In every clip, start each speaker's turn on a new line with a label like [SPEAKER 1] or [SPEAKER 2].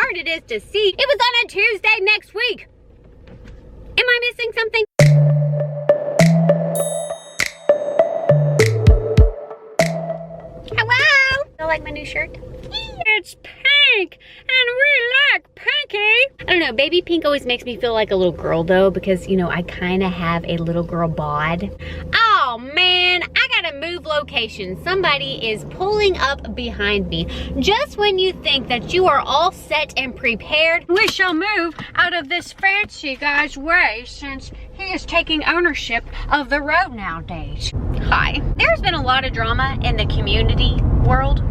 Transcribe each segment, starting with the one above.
[SPEAKER 1] hard it is to see. It was on a Tuesday next week. Am I missing something? Hello? I like my new shirt. It's pink, and we like pinky. I don't know, baby pink always makes me feel like a little girl though, because you know, I kind of have a little girl bod. Oh man, I gotta move location. Somebody is pulling up behind me. Just when you think that you are all set and prepared, we shall move out of this fancy guy's way since he is taking ownership of the road nowadays. Hi. There's been a lot of drama in the community world.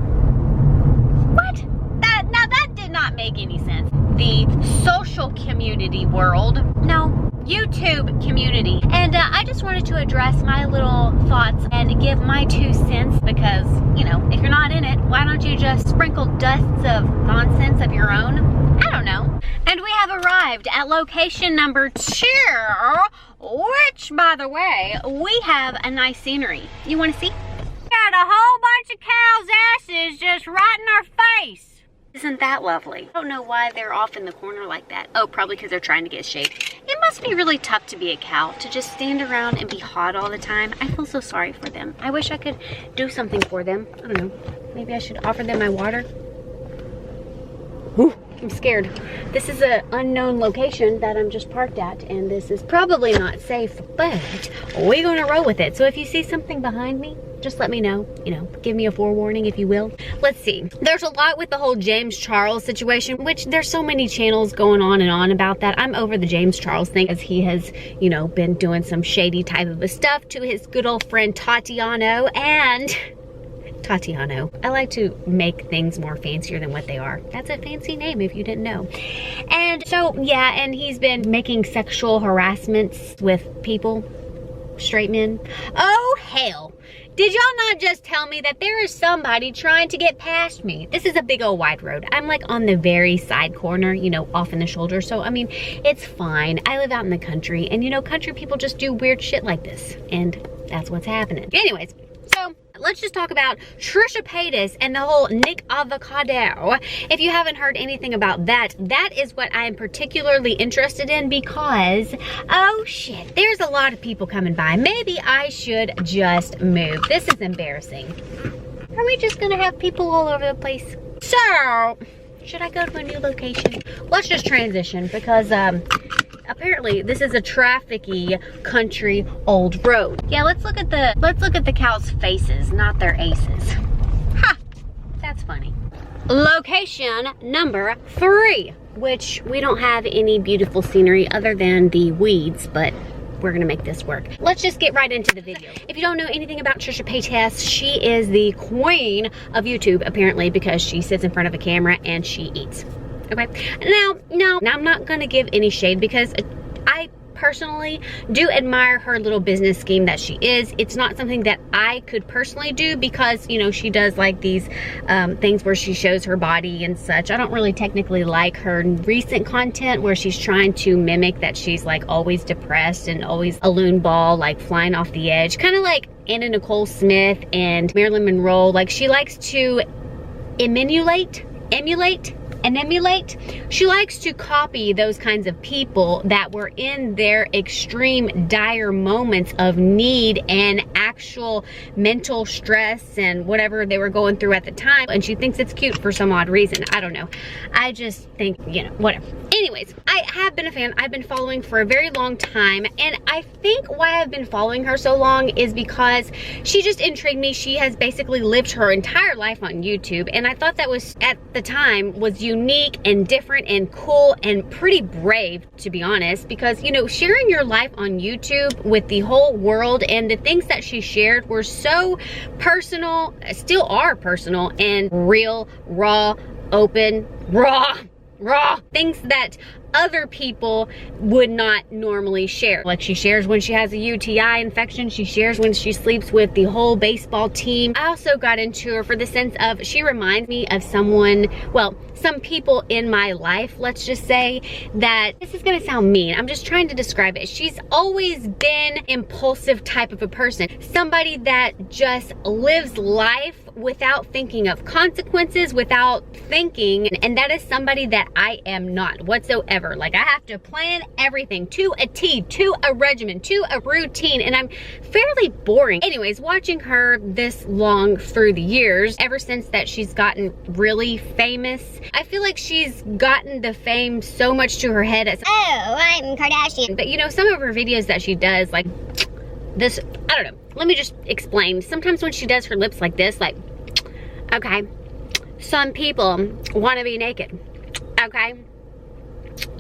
[SPEAKER 1] What? Now that did not make any sense. The social community world. No, YouTube community. And I just wanted to address my little thoughts and give my 2 cents because, you know, if you're not in it, why don't you just sprinkle dusts of nonsense of your own? I don't know. And we have arrived at location number 2, which, by the way, we have a nice scenery. You want to see? Got a whole bunch of cows' asses just right in our face. Isn't that lovely? I don't know why they're off in the corner like that. Oh, probably because they're trying to get shade. It must be really tough to be a cow, to just stand around and be hot all the time. I feel so sorry for them. I wish I could do something for them. I don't know. Maybe I should offer them my water. Ooh, I'm scared. This is an unknown location that I'm just parked at, and this is probably not safe, but we're gonna roll with it. So if you see something behind me, just let me know, you know, give me a forewarning if you will. Let's see. There's a lot with the whole James Charles situation, which there's so many channels going on and on about that. I'm over the James Charles thing as he has, you know, been doing some shady type of stuff to his good old friend Tatiano and... Tatiano. I like to make things more fancier than what they are. That's a fancy name if you didn't know. And so, yeah, and he's been making sexual harassments with people, straight men. Oh, hell. Did y'all not just tell me that there is somebody trying to get past me? This is a big old wide road. I'm like on the very side corner, you know, off in the shoulder. So, I mean, it's fine. I live out in the country and, you know, country people just do weird shit like this. And that's what's happening. Anyways, so let's just talk about Trisha Paytas and the whole Nick Avocado. If you haven't heard anything about that, that is what I am particularly interested in because, oh shit, there's a lot of people coming by. Maybe I should just move. This is embarrassing. Are we just gonna have people all over the place? So, should I go to a new location? Let's just transition because, apparently this is a trafficky country old road. Yeah, let's look at the cows' faces, not their aces. Ha! That's funny. Location number 3, which we don't have any beautiful scenery other than the weeds, but we're gonna make this work. Let's just get right into the video. If you don't know anything about Trisha Paytas, she is the queen of YouTube, apparently, because she sits in front of a camera and she eats. Okay, now I'm not gonna give any shade because I personally do admire her little business scheme that she is. It's not something that I could personally do because, you know, she does like these things where she shows her body and such. I don't really technically like her recent content where she's trying to mimic that she's like always depressed and always a loon ball, like flying off the edge. Kind of like Anna Nicole Smith and Marilyn Monroe. Like she likes to emulate. She likes to copy those kinds of people that were in their extreme dire moments of need and actual mental stress and whatever they were going through at the time, and she thinks it's cute for some odd reason. I don't know. I just think, you know, whatever. Anyways, I have been a fan. I've been following for a very long time, and I think why I've been following her so long is because she just intrigued me. She has basically lived her entire life on YouTube, and I thought that was, at the time, was unique and different and cool and pretty brave, to be honest, because, you know, sharing your life on YouTube with the whole world, and the things that she shared were so personal, still are personal, and real, raw, open, raw things that other people would not normally share. Like, she shares when she has a UTI infection, she shares when she sleeps with the whole baseball team. I also got into her for the sense of, she reminds me of someone, well, some people in my life, let's just say, that, this is gonna sound mean, I'm just trying to describe it. She's always been impulsive type of a person. Somebody that just lives life without thinking of consequences, without thinking, and that is somebody that I am not whatsoever. Like, I have to plan everything to a T, to a regimen, to a routine, and I'm fairly boring. Anyways, watching her this long through the years, ever since that she's gotten really famous, I feel like she's gotten the fame so much to her head as, oh, I'm Kardashian. But you know, some of her videos that she does, like this, I don't know, let me just explain. Sometimes when she does her lips like this, like, okay, some people want to be naked, okay,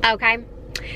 [SPEAKER 1] okay.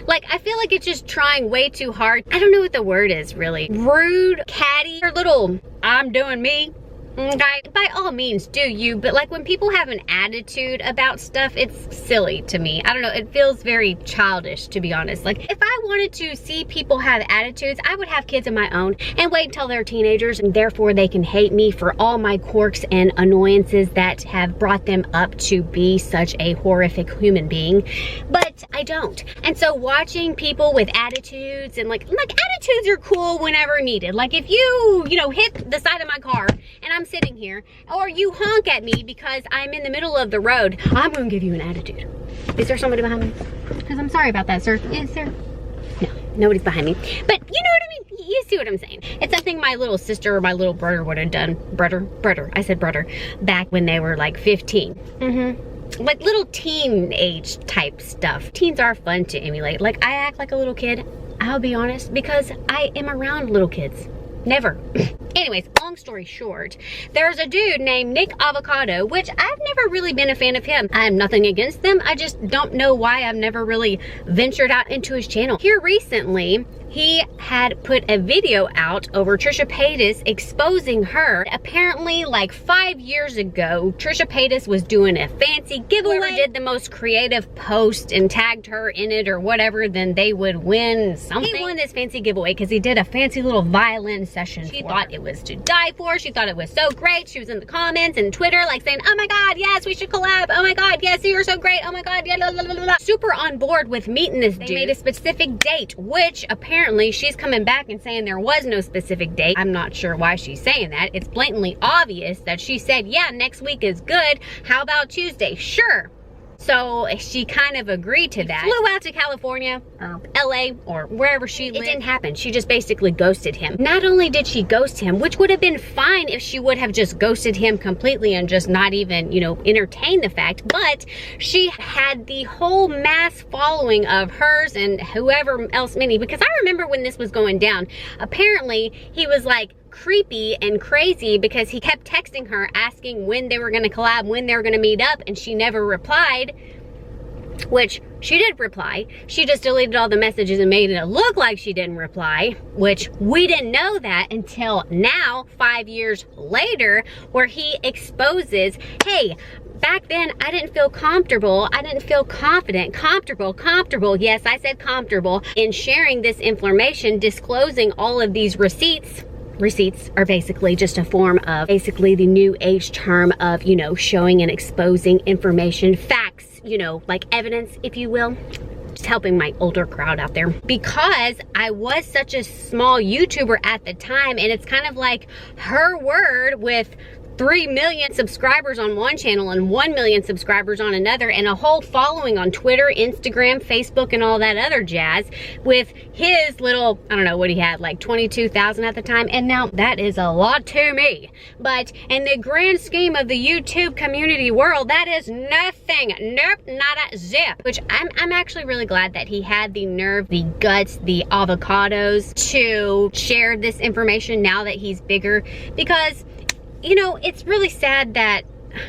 [SPEAKER 1] Like, I feel like it's just trying way too hard. I don't know what the word is, really. Rude, catty, her little, I'm doing me. Okay, by all means do you, but like when people have an attitude about stuff, it's silly to me. I don't know, it feels very childish, to be honest. Like, if I wanted to see people have attitudes, I would have kids of my own and wait until they're teenagers, and therefore they can hate me for all my quirks and annoyances that have brought them up to be such a horrific human being. But I don't. And so watching people with attitudes, and like attitudes are cool whenever needed. Like, if you know, hit the side of my car and I'm sitting here, or you honk at me because I'm in the middle of the road, I'm gonna give you an attitude. Is there somebody behind me? Because I'm sorry about that, sir. Is there? No, nobody's behind me. But you know what I mean? You see what I'm saying. It's something my little sister or my little brother would have done. Brother. I said brother. Back when they were like 15. Like little teen age type stuff. Teens are fun to emulate. Like, I act like a little kid, I'll be honest, because I am around little kids. Never. Anyways, long story short, there's a dude named Nick Avocado, which I've never really been a fan of him. I have nothing against them. I just don't know why I've never really ventured out into his channel. Here recently, he had put a video out over Trisha Paytas exposing her. Apparently, like 5 years ago, Trisha Paytas was doing a fancy giveaway. Whoever did the most creative post and tagged her in it or whatever, then they would win something. He won this fancy giveaway because he did a fancy little violin session. She thought it was to die for. She thought it was so great. She was in the comments and Twitter like saying, oh my God, yes, we should collab. Oh my God, yes, you're so great. Oh my God, yeah, blah, blah, blah, blah. Super on board with meeting this dude. They made a specific date, which apparently she's coming back and saying there was no specific date. I'm not sure why she's saying that. It's blatantly obvious that she said, yeah, next week is good. How about Tuesday? Sure. So she kind of agreed to that. Flew out to California or LA or wherever she lived. It didn't happen. She just basically ghosted him. Not only did she ghost him, which would have been fine if she would have just ghosted him completely and just not even, you know, entertain the fact, but she had the whole mass following of hers and whoever else many, because I remember when this was going down, apparently he was like creepy and crazy because he kept texting her asking when they were going to collab, when they were going to meet up, and she never replied, which she did reply. She just deleted all the messages and made it look like she didn't reply, which we didn't know that until now, 5 years later, where he exposes, hey, back then I didn't feel comfortable, I didn't feel confident, comfortable, yes, I said comfortable, in sharing this information, disclosing all of these receipts. Receipts are basically just a form of basically the new age term of, you know, showing and exposing information, facts, you know, like evidence, if you will. Just helping my older crowd out there. Because I was such a small YouTuber at the time, and it's kind of like her word with 3 million subscribers on one channel and 1 million subscribers on another, and a whole following on Twitter, Instagram, Facebook, and all that other jazz, with his little, I don't know what he had, like 22,000 at the time, and now that is a lot to me. But in the grand scheme of the YouTube community world, that is nothing. Nope, not a zip. Which I'm actually really glad that he had the nerve, the guts, the avocados to share this information now that he's bigger, because you know, it's really sad that,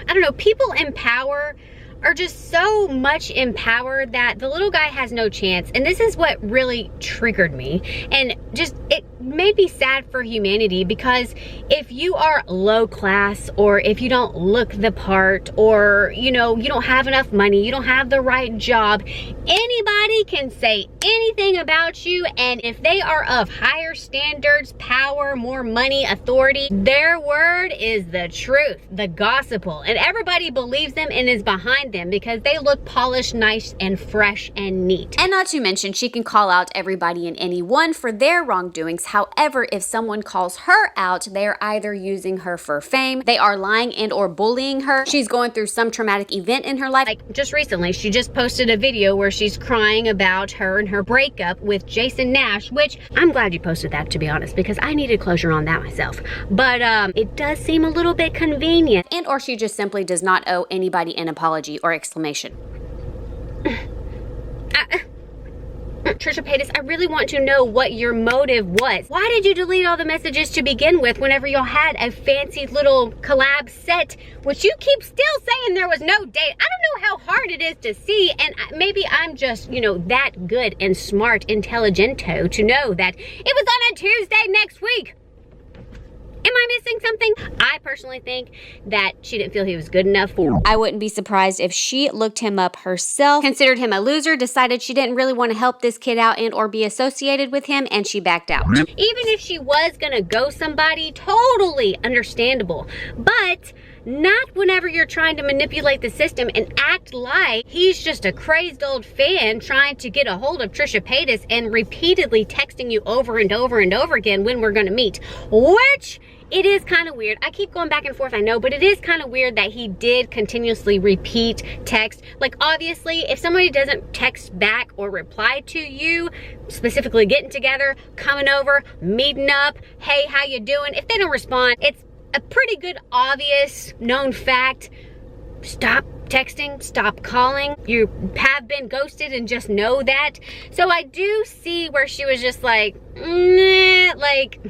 [SPEAKER 1] I don't know, people in power are just so much in power that the little guy has no chance. And this is what really triggered me. And just, it made me sad for humanity, because if you are low class, or if you don't look the part, or you know, you don't have enough money, you don't have the right job, anybody can say anything about you, and if they are of higher standards, power, more money, authority, their word is the truth, the gospel, and everybody believes them and is behind them because they look polished, nice, and fresh and neat. And not to mention, she can call out everybody and anyone for their wrongdoings. However, if someone calls her out, they're either using her for fame, they are lying and or bullying her, she's going through some traumatic event in her life. Like just recently, she just posted a video where she's crying about her and her breakup with Jason Nash, which I'm glad you posted that, to be honest, because I needed closure on that myself. But it does seem a little bit convenient. And or she just simply does not owe anybody an apology or exclamation. Trisha Paytas, I really want to know what your motive was. Why did you delete all the messages to begin with whenever y'all had a fancy little collab set, which you keep still saying there was no date? I don't know how hard it is to see, and maybe I'm just, you know, that good and smart, intelligento to know that it was on a Tuesday next week. Am I missing something? I personally think that she didn't feel he was good enough for her. I wouldn't be surprised if she looked him up herself, considered him a loser, decided she didn't really want to help this kid out and or be associated with him, and she backed out. Even if she was gonna go somebody, totally understandable. But not whenever you're trying to manipulate the system and act like he's just a crazed old fan trying to get a hold of Trisha Paytas and repeatedly texting you over and over and over again when we're gonna meet, which it is kind of weird. I keep going back and forth, I know, but it is kind of weird that he did continuously repeat text. Like, obviously, if somebody doesn't text back or reply to you, specifically getting together, coming over, meeting up, hey, how you doing? If they don't respond, it's a pretty good, obvious, known fact. Stop texting, stop calling. You have been ghosted and just know that. So I do see where she was just like, nah, like,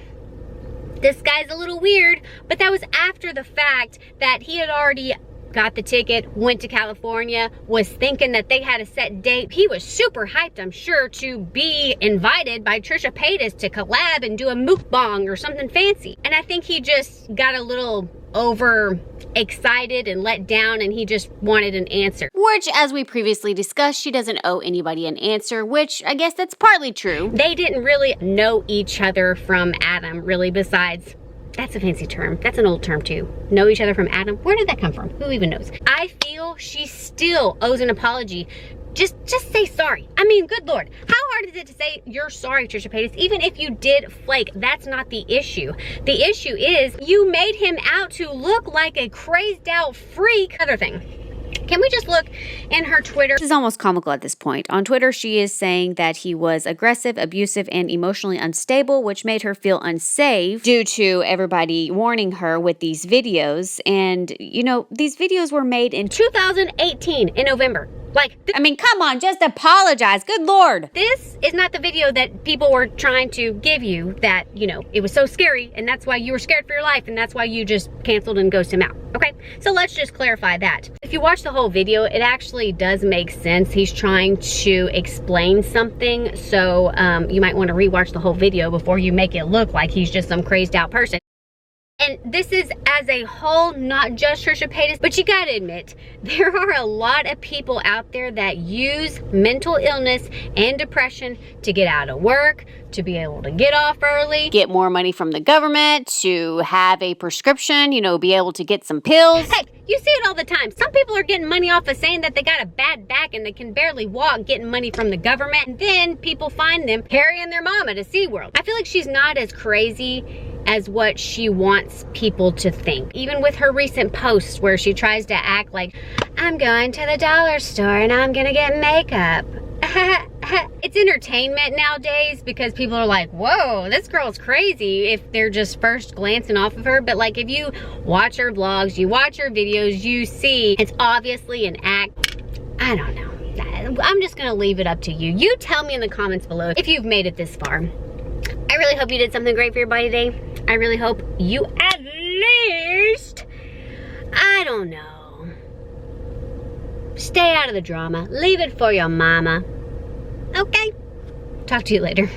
[SPEAKER 1] this guy's a little weird, but that was after the fact that he had already got the ticket, went to California, was thinking that they had a set date. He was super hyped, I'm sure, to be invited by Trisha Paytas to collab and do a mukbang or something fancy. And I think he just got a little over excited and let down, and he just wanted an answer. Which, as we previously discussed, she doesn't owe anybody an answer, which I guess that's partly true. They didn't really know each other from Adam, really, besides, that's a fancy term. That's an old term too. Know each other from Adam? Where did that come from? Who even knows? I feel she still owes an apology. Just say sorry. I mean, good Lord. How hard is it to say you're sorry, Trisha Paytas? Even if you did flake, that's not the issue. The issue is you made him out to look like a crazed out freak. Other thing. Can we just look in her Twitter? This is almost comical at this point. On Twitter, she is saying that he was aggressive, abusive, and emotionally unstable, which made her feel unsafe due to everybody warning her with these videos. And, you know, these videos were made in 2018 in November. Like, I mean, come on, just apologize. Good Lord. This is not the video that people were trying to give you that, you know, it was so scary and that's why you were scared for your life and that's why you just canceled and ghosted him out. Okay, so let's just clarify that. If you watch the whole video, it actually does make sense. He's trying to explain something. So you might want to rewatch the whole video before you make it look like he's just some crazed out person. And this is as a whole, not just Trisha Paytas, but you gotta admit, there are a lot of people out there that use mental illness and depression to get out of work, to be able to get off early, get more money from the government, to have a prescription, you know, be able to get some pills. Heck, you see it all the time. Some people are getting money off of saying that they got a bad back and they can barely walk, getting money from the government, and then people find them carrying their mama to SeaWorld. I feel like she's not as crazy as what she wants people to think. Even with her recent posts where she tries to act like, I'm going to the dollar store and I'm gonna get makeup. It's entertainment nowadays because people are like, whoa, this girl's crazy if they're just first glancing off of her. But like, if you watch her vlogs, you watch her videos, you see it's obviously an act. I don't know. I'm just gonna leave it up to you. You tell me in the comments below if you've made it this far. I really hope you did something great for your body today. I really hope you at least, I don't know, stay out of the drama. Leave it for your mama. Okay? Talk to you later.